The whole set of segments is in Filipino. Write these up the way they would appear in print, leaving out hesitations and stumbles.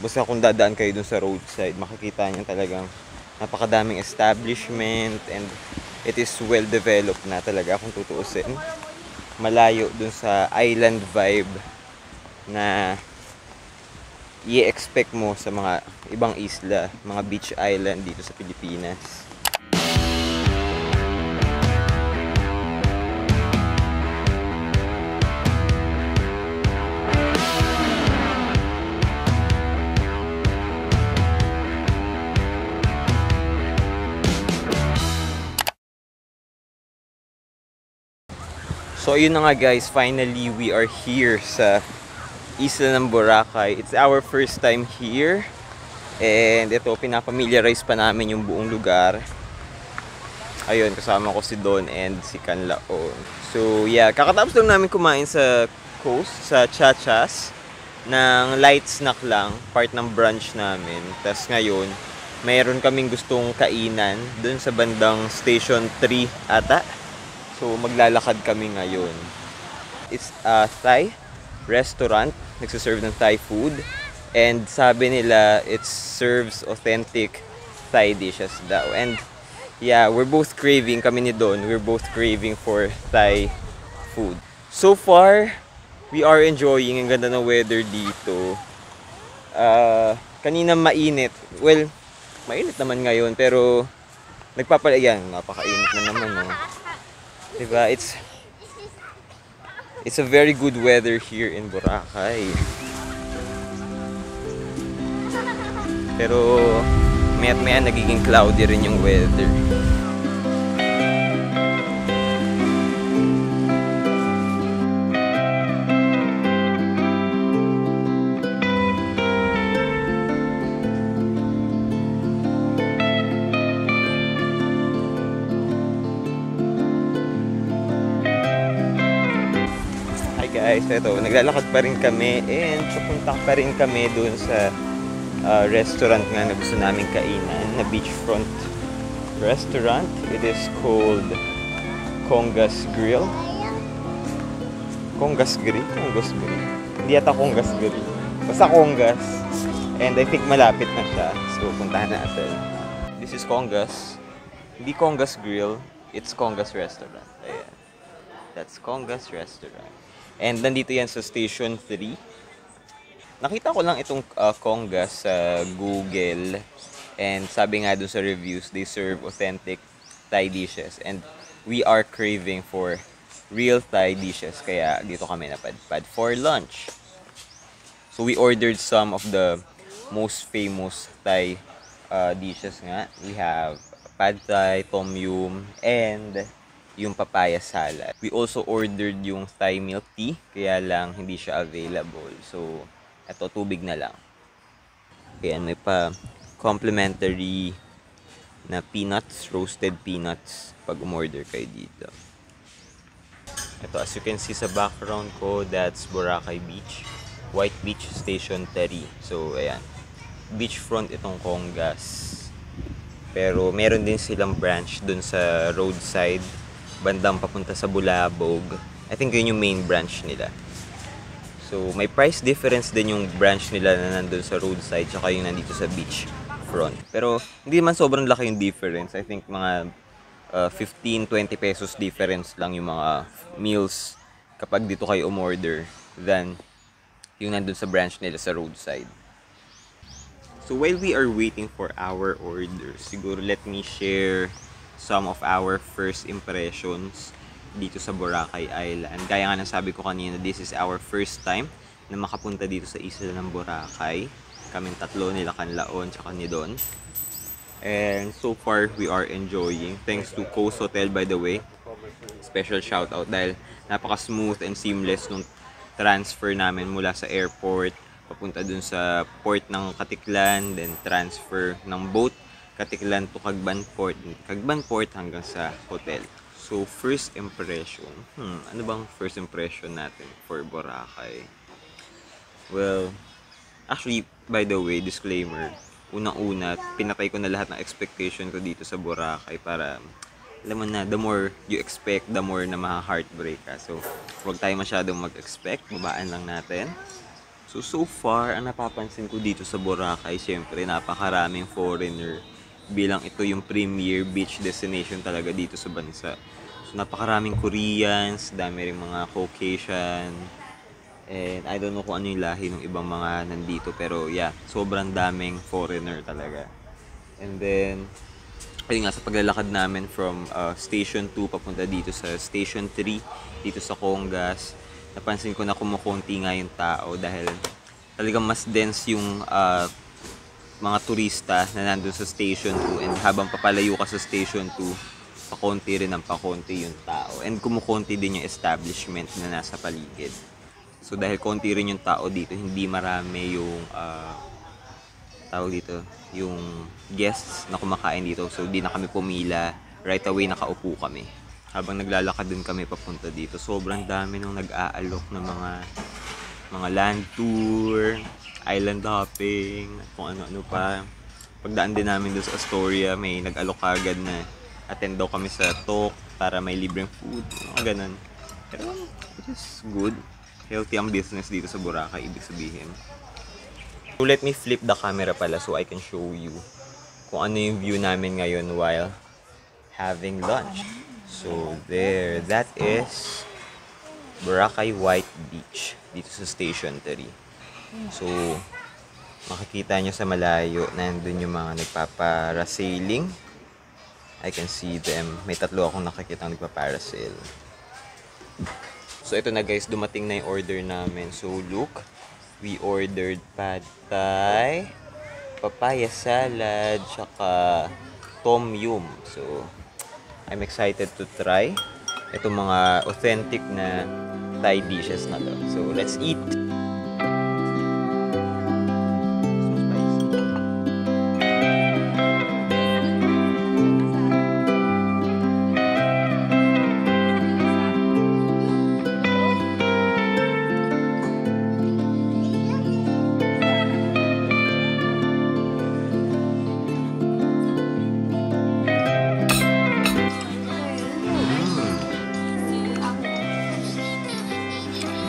Basta kung dadaan kayo dun sa roadside, makikita niyo talagang napakadaming establishment and it is well developed na talaga kung tutuusin. Malayo dun sa island vibe na i-expect mo sa mga ibang isla, mga beach island dito sa Pilipinas. So ayun na nga guys, finally we are here sa isla ng Boracay. It's our first time here. And ito, pinapamiliarize pa namin yung buong lugar. Ayun, kasama ko si Don and si Canlaon. So yeah, kakatapos lang namin kumain sa coast, sa Chachas, ng light snack lang, part ng brunch namin. Tapos ngayon, mayroon kaming gustong kainan dun sa bandang Station 3 ata. So maglalakad kami ngayon. It's a Thai restaurant, nagsiserve ng Thai food. And sabi nila, it serves authentic Thai dishes daw. And yeah, we're both craving, kami ni Don, we're both craving for Thai food. So far, we are enjoying. Ang ganda ng weather dito. Kanina mainit. Well, mainit naman ngayon, pero nagpapalayan, napakainit na naman. No? Diba? It's a very good weather here in Boracay. Pero maya't maya nagiging cloudy rin yung weather. Guys, ito, naglalakad pa rin kami and pupunta pa rin kami dun sa restaurant nga na gusto namin kainan, na beachfront restaurant. It is called Congas Grill. Congas Grill? Congas Grill. Hindi yata Congas Grill. Basta Congas. And I think malapit na siya. So, puntahan natin. This is Congas. Hindi Congas Grill. It's Congas Restaurant. Ayan. That's Congas Restaurant. And nandito yan sa Station 3. Nakita ko lang itong Congas sa Google. And sabi nga dun sa reviews, they serve authentic Thai dishes. And we are craving for real Thai dishes. Kaya dito kami napadpad for lunch. So we ordered some of the most famous Thai dishes nga. We have Pad Thai, Tom Yum, and yung papaya salad. We also ordered yung Thai milk tea, kaya lang hindi siya available. So, eto, tubig na lang. Ayan, may pa complimentary na peanuts, roasted peanuts, pag umorder kayo dito. Ito, as you can see sa background ko, that's Boracay Beach. White Beach Station 3. So, ayan. Beachfront itong Congas. Pero, meron din silang branch dun sa roadside, bandang papunta sa Bulabog. I think yun yung main branch nila. So, may price difference din yung branch nila na nandun sa roadside tsaka yung nandito sa beach front. Pero, hindi man sobrang laki yung difference. I think mga 15-20 pesos difference lang yung mga meals kapag dito kayo umorder than yung nandun sa branch nila sa roadside. So, while we are waiting for our order, siguro let me share some of our first impressions dito sa Boracay Island. Gaya nga ng sabi ko kanina, this is our first time na makapunta dito sa isla ng Boracay. Kaming tatlo, nila Canlaon tsaka ni Don. And so far, we are enjoying. Thanks to Coast Hotel, by the way. Special shout out dahil napaka-smooth and seamless nung transfer namin mula sa airport papunta dun sa port ng Katiklan, then transfer ng boat Katiklan to Cagban Port, Cagban Port hanggang sa hotel. So, first impression. Ano bang first impression natin for Boracay? Well, actually, by the way, disclaimer, unang-una, pinatay ko na lahat ng expectation ko dito sa Boracay para, alam mo na, the more you expect, the more na maha-heartbreak ka. So, huwag tayo masyadong mag-expect, babaan lang natin. So far, ang napapansin ko dito sa Boracay, syempre napakaraming foreigner bilang ito yung premier beach destination talaga dito sa bansa. So napakaraming Koreans, dami rin mga Caucasian, and I don't know kung ano yung lahi ng ibang mga nandito, pero yeah, sobrang daming foreigner talaga. And then, ayun nga, sa paglalakad namin from Station 2 papunta dito sa Station 3, dito sa Congas, napansin ko na kumukunti nga yung tao dahil talagang mas dense yung mga turista na nandun sa Station 2, and habang papalayo ka sa Station 2, pakonti rin ng pakonti yung tao, and kumukunti din yung establishment na nasa paligid. So dahil konti rin yung tao dito, hindi marami yung tawag dito, yung guests na kumakain dito. So di na kami pumila, right away nakaupo kami. Habang naglalakad din kami papunta dito, sobrang dami nung nag-aalok ng mga land tour, island hopping, kung ano-ano pa. Pagdaan din namin doon sa Astoria, may nag-alok agad na attend daw kami sa talk para may libreng food, mga ganun. Pero it is good. Healthy ang business dito sa Boracay, ibig sabihin. So let me flip the camera pala so I can show you kung ano yung view namin ngayon while having lunch. So there, that is Boracay White Beach dito sa Station 3. So makikita nyo sa malayo, nandun yung mga nagpaparasailing. I can see them. May 3 akong nakikita nagpaparasail. So ito na guys, dumating na yung order namin. So look, we ordered pad thai, papaya salad, tsaka tom yum. So I'm excited to try itong mga authentic na Thai dishes na to. So let's eat!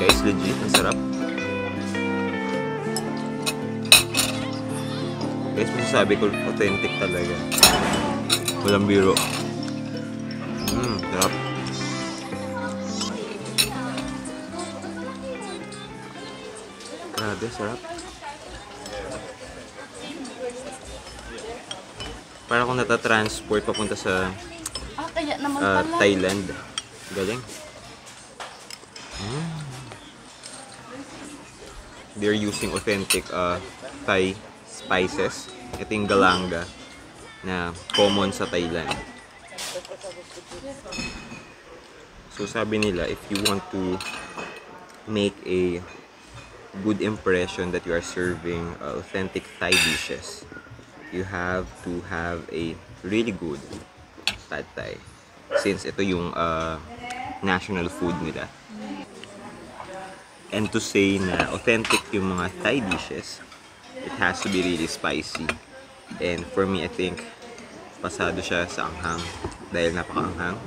Guys, legit, ang sarap. Guys, masasabi ko, authentic talaga. Walang biro. Sarap. Grabe, sarap. Para akong natatransport papunta sa kaya naman pala. Thailand. Galing. They're using authentic Thai spices. Ito yung galanga na common sa Thailand. So sabi nila, if you want to make a good impression that you are serving authentic Thai dishes, you have to have a really good pad thai, since ito yung national food nila. And to say na authentic yung mga Thai dishes, it has to be really spicy. And for me, I think pasado siya sa anghang dahil napaka-anghang.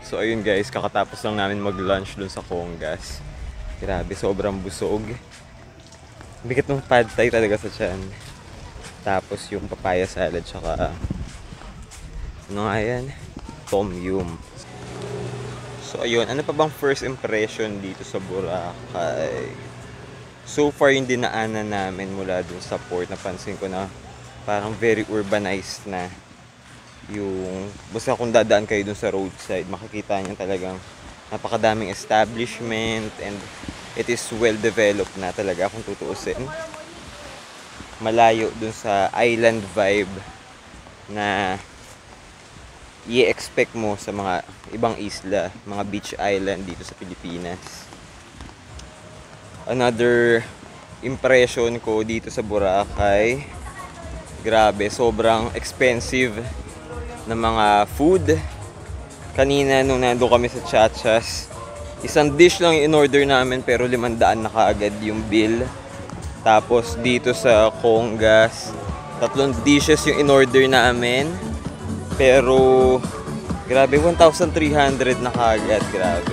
So ayun guys, kakatapos lang namin mag-lunch dun sa Congas. Grabe, sobrang busog. Bigat ng pad thai talaga sa tiyan. Tapos yung papaya salad, tsaka ano nga yan? Tom yum. So ayun, ano pa bang first impression dito sa Boracay? So far yung dinaanan namin mula dun sa port, napansin ko na parang very urbanized na yung, basta kung dadaan kayo dun sa roadside, makikita nyo talagang napakadaming establishment, and it is well developed na talaga kung tutuusin. Malayo dun sa island vibe na i-expect mo sa mga ibang isla, mga beach island dito sa Pilipinas. Another impression ko dito sa Boracay, grabe, sobrang expensive na mga food. Kanina nung nando kami sa Chachas, isang dish lang yung in-order namin pero 500 na kaagad yung bill. Tapos dito sa Congas, 3 dishes yung in-order namin. Pero Grabe, 1,300 na kagad. Grabe.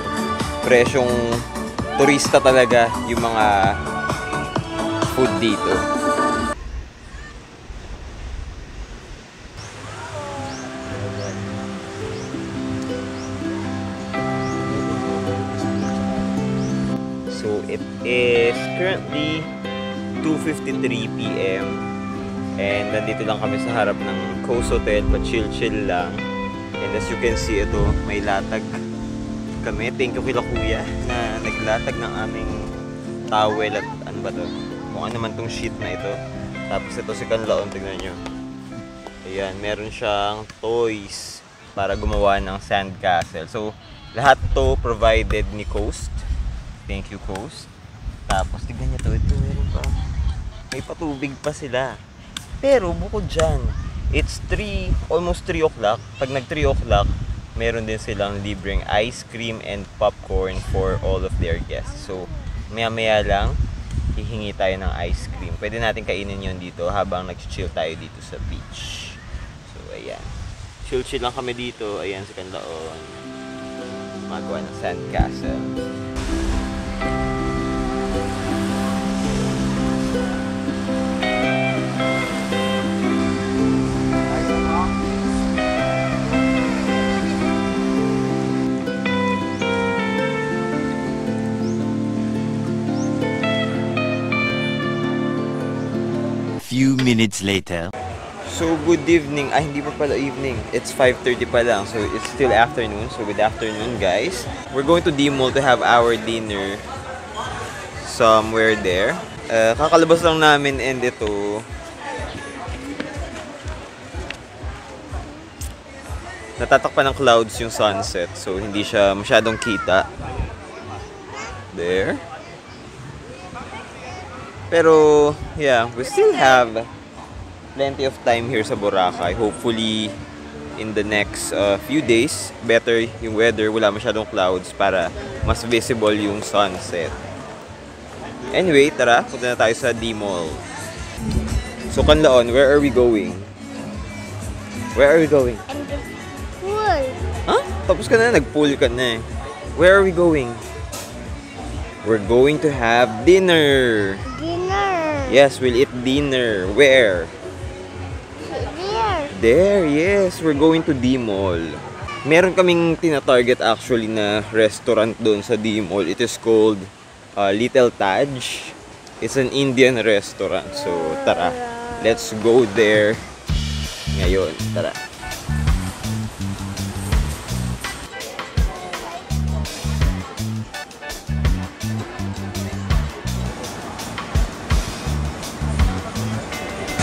Presyong turista talaga yung mga food dito. So it is currently 2:53 p.m. and nandito lang kami sa harap ng Coast Hotel, pa-chill-chill lang. And as you can see, ito, may latag kami. Thank you kila kuya na naglatag ng aming towel at ano ba to? Kung ano man tong sheet na ito. Tapos ito si Kanlaon, tignan nyo. Ayan, meron siyang toys para gumawa ng sandcastle. So, lahat to provided ni Coast. Thank you, Coast. Tapos, tignan nyo to. Ito, meron pa. May patubig pa sila. Pero, bukod dyan, it's almost 3 o'clock. Pag nag 3 o'clock, meron din silang libreng ice cream and popcorn for all of their guests. So, maya-maya lang, hihingi tayo ng ice cream. Pwede natin kainin yun dito habang nag-chill tayo dito sa beach. So, ayan. Chill-chill lang kami dito. Ayan si Kanlaon. Magawa ng sandcastle. Few minutes later. So, good evening. Hindi pa pala evening. It's 5:30 pa lang. So, it's still afternoon. So, good afternoon, guys. We're going to D-Mall to have our dinner somewhere there. Kakalabas lang namin and ito. Natatakpan ng clouds yung sunset. So, hindi siya masyadong kita. There. Pero, yeah, we still have plenty of time here sa Boracay. Hopefully, in the next few days, better yung weather, wala masyadong clouds para mas visible yung sunset. Anyway, tara, punta na tayo sa D-Mall. So, Kanlaon, where are we going? Where are we going? And the pool. Huh? Tapos ka na, nag-pool ka na eh. Where are we going? We're going to have dinner. Dinner. Yes, we'll eat dinner. Where? There. There, yes. We're going to D-Mall. Meron kaming tina-target actually na restaurant doon sa D-Mall. It is called Little Taj. It's an Indian restaurant. So, tara. Let's go there ngayon. Tara.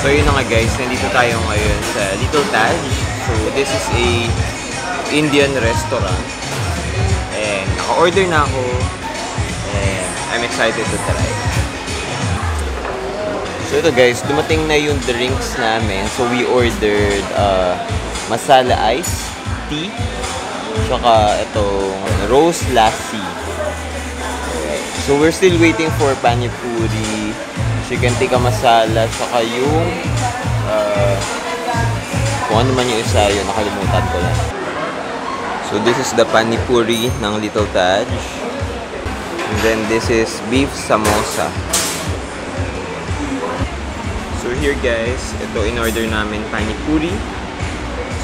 So yun na nga guys, nandito tayo ngayon sa Little Taj. So this is a Indian restaurant. And naka-order na ako. And I'm excited to try. So ito guys, dumating na yung drinks namin. So we ordered masala ice tea. Tsaka itong rose lassi. So we're still waiting for pani puri, chicken tikka masala, saka yung kung ano man yung isa yun, nakalimutan ko lang. So this is the pani puri ng Little Taj. And then this is beef samosa. So here guys, ito in-order namin pani puri.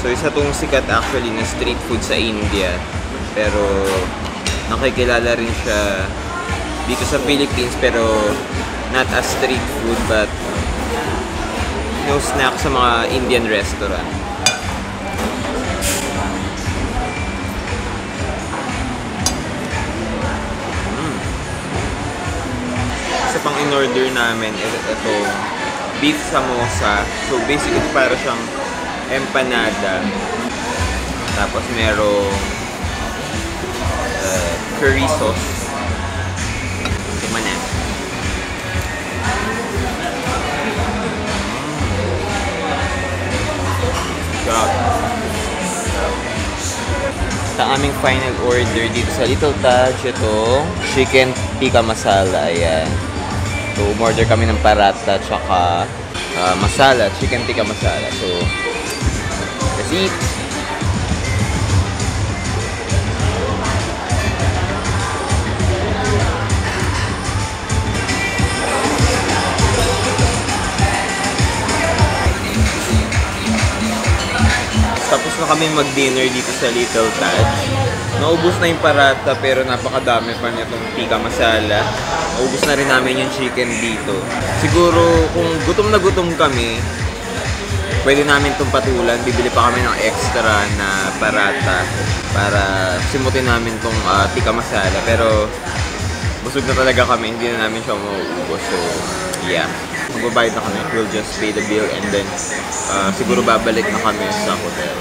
So isa tong sikat actually na street food sa India. Pero nakikilala rin siya dito sa Philippines, pero not as street food but no snack sa mga Indian restaurant. Isa pang in-order namin ito beef samosa. So basically para siyang empanada. Tapos merong curry sauce. Tikman na. God. At ang aming final order dito sa Little Taj, ito, chicken tikka masala. Ayan. So, umorder kami ng paratha tsaka masala, chicken tikka masala. So, let's eat. na kami mag-dinner dito sa Little Taj. Naubos na yung parata pero napakadami pa nitong tikka masala. Naubos na rin namin yung chicken dito. Siguro kung gutom na gutom kami, pwede namin itong patulan. Bibili pa kami ng extra na parata para simutin namin itong tikka masala. Pero busog na talaga kami, hindi na namin siya mauubos. So, yeah. Magbabayad na kami. We'll just pay the bill and then siguro babalik na kami sa hotel.